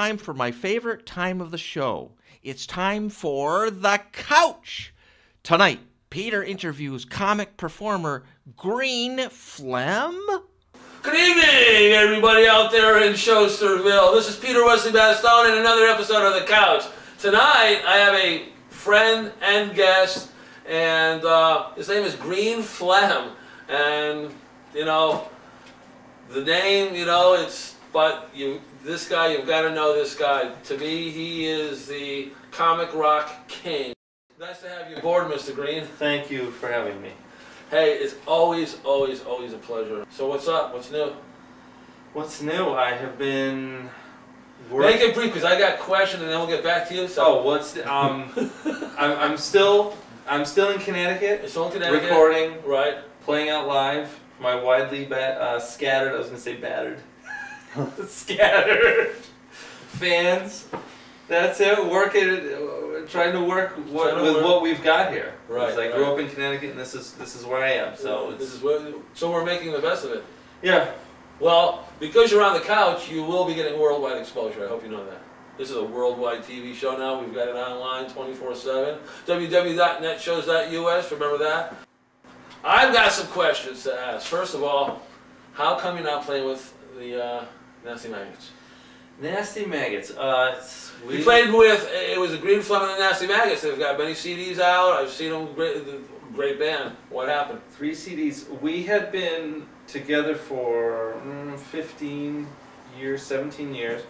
Time for my favorite time of the show. It's time for The Couch. Tonight, Peter interviews comic performer Green Flem. Good evening, everybody out there in Schusterville. This is Peter Wesley Bastone in another episode of The Couch. Tonight, I have a friend and guest, and his name is Green Flem. And, you know, the name, you know, this guy, you've got to know this guy. To me, he is the comic rock king. Nice to have you aboard, Mr. Green. Thank you for having me. Hey, it's always a pleasure. So what's up? What's new? What's new? I have been Make it brief, because I got questions, and then we'll get back to you. So. Oh, what's I'm still in Connecticut. You're still in Connecticut. Recording, right? Playing out live. My widely scattered. I was gonna say battered. Scattered fans. That's it. Trying to work with what we've got here. Right. I grew up in Connecticut, and this is where I am. So so we're making the best of it. Yeah. Well, because you're on the couch, you will be getting worldwide exposure. I hope you know that. This is a worldwide TV show now. We've got it online 24/7. www.netshows.us. Remember that? I've got some questions to ask. First of all, how come you're not playing with the Nasty Maggots? Nasty Maggots. We played with, it was a Green Flem and the Nasty Maggots. They've got many CDs out. I've seen them. Great band. What happened? 3 CDs. We had been together for 15 years, 17 years.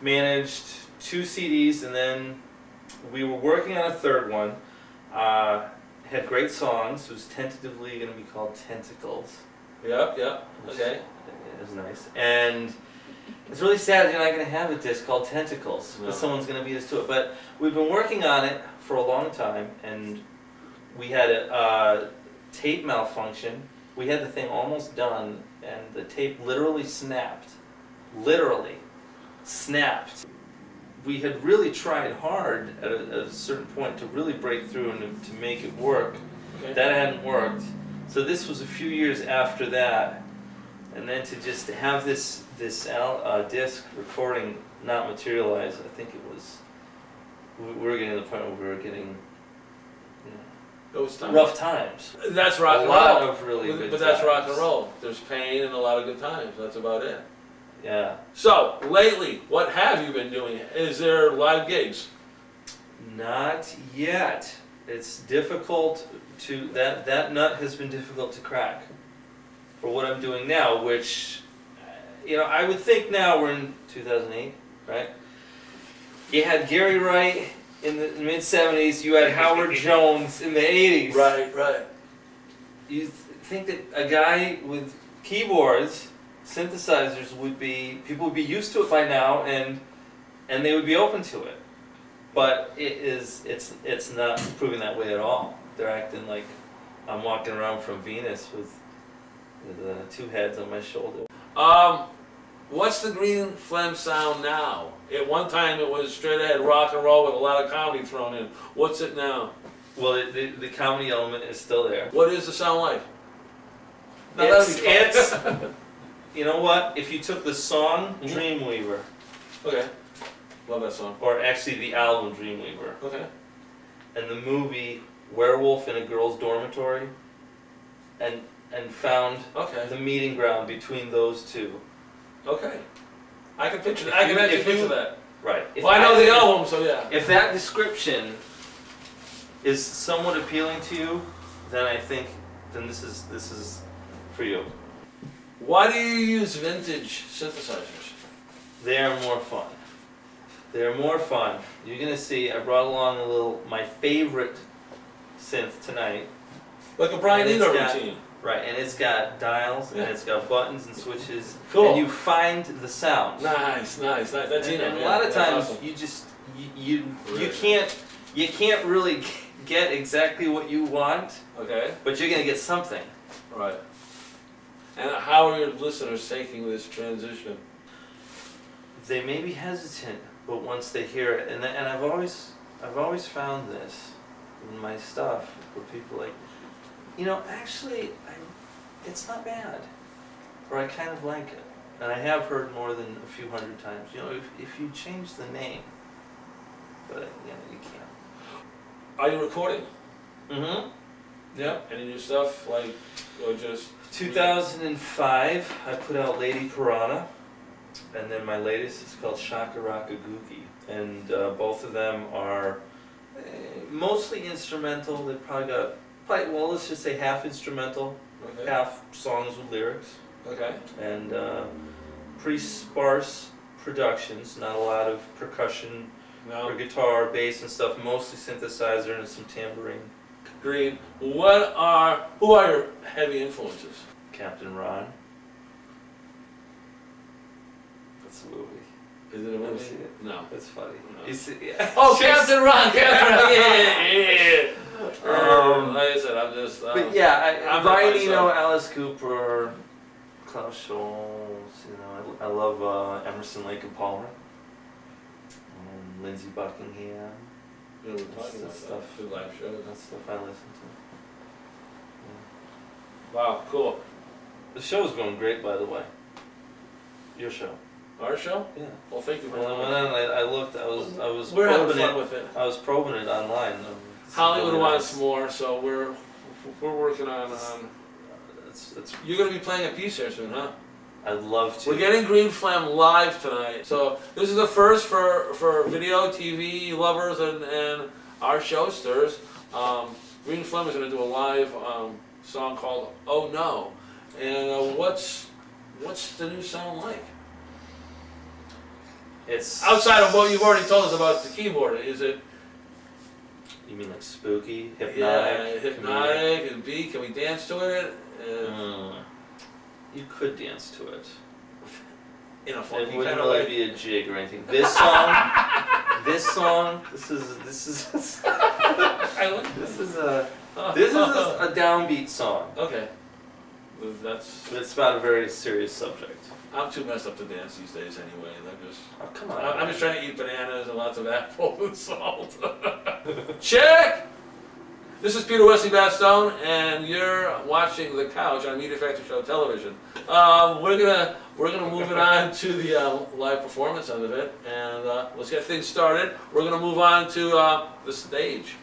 Managed 2 CDs, and then we were working on a third one. Had great songs. It was tentatively going to be called Tentacles. Yep. Okay. It was nice. And it's really sad you're not going to have a disc called Tentacles, because someone's going to beat us to it. But we've been working on it for a long time, and we had a tape malfunction. We had the thing almost done, and the tape literally snapped. Literally snapped. We had really tried hard at a certain point to really break through and to make it work. Okay. That hadn't worked. So this was a few years after that. And then to just have this disc recording not materialize, I think it was, we were getting to the point where we were getting rough times. That's rock and roll. A lot of really good times. But that's rock and roll. There's pain and a lot of good times. That's about it. Yeah. So, lately, what have you been doing? Is there live gigs? Not yet. It's difficult to, that nut has been difficult to crack for what I'm doing now, which, you know, I would think now we're in 2008, right? You had Gary Wright in the mid-70s, you had Howard Jones in the 80s. Right. You think that a guy with keyboards, synthesizers people would be used to it by now, and they would be open to it. But it's not proving that way at all. They're acting like I'm walking around from Venus with 2 heads on my shoulder. What's the Green Flem sound now? At one time it was straight ahead rock and roll with a lot of comedy thrown in. What's it now? Well, the comedy element is still there. What is the sound like? It's you know what? If you took the song Dreamweaver, okay, love that song, or actually the album Dreamweaver, okay, and the movie Werewolf in a Girl's Dormitory, and found the meeting ground between those two. Okay, I can picture that. I can actually picture that. Right. Well, I know the album, so yeah. If that description is somewhat appealing to you, then I think this is for you. Why do you use vintage synthesizers? They are more fun. They're more fun. You're gonna see. I brought along my favorite synth tonight. Like a Brian Eno routine. Right, and it's got dials, and it's got buttons and switches, cool. And you find the sounds. Nice. That's Eno. And a lot of times, awesome. you just you can't really get exactly what you want. Okay. But you're gonna get something. Right. And how are your listeners taking this transition? They may be hesitant, but once they hear it, and I've always found this in my stuff, where people like, you know, actually, it's not bad, or I kind of like it. And I have heard more than a few hundred times. You know, if you change the name, but you know, you can't. Are you recording? Mm-hmm. Yeah. Any new stuff, like, or just? 2005, I put out Lady Piranha, and then my latest is called Shaka Raka Googie, and both of them are mostly instrumental. They've probably got, well, let's just say half instrumental, Okay. half songs with lyrics, Okay. and pretty sparse productions, not a lot of percussion or No. guitar, bass and stuff, mostly synthesizer and some tambourine. Green. Who are your heavy influences? Captain Ron. That's a movie. Is it a Never movie? seen it. No. That's funny. No. You see, yeah. Oh, Captain Ron! Captain Ron! Yeah. Like I said, I'm just. But yeah, I'm Brian not Eno, myself. Alice Cooper, Klaus Scholz, you know, I love Emerson, Lake and Palmer, Lindsey Buckingham. You know, we're talking about That's stuff. stuff. Good live shows. That's stuff I listen to. Wow, cool. The show's going great, by the way. Your show. Our show? Yeah. Well, thank you very When I went much. on, I looked. I was We're having probing fun it. with it. I was probing it online. Hollywood Really wants nice. more, so we're working on. That's. You're going to be playing a piece here soon, huh? I'd love to. We're getting Green Flem live tonight, so this is the first for video, TV lovers, and our showsters. Green Flem is going to do a live song called "Oh No," and what's the new song like? It's Outside of what you've already told us about the keyboard, is it? You mean like spooky, hypnotic? Yeah, hypnotic and beat. Can we dance to it? You could dance to it. In a It funky wouldn't kind of really way. be a jig or anything. This song, this is I like this is a downbeat song. Okay. That's. It's about a very serious subject. I'm too messed up to dance these days anyway. Oh, come on. I'm just trying to eat bananas and lots of apples and salt. Check! This is Peter Wesley Bastone, and you're watching The Couch on Media Factory Show Television. We're gonna move it on to the live performance end of it, and let's get things started. We're gonna move on to the stage.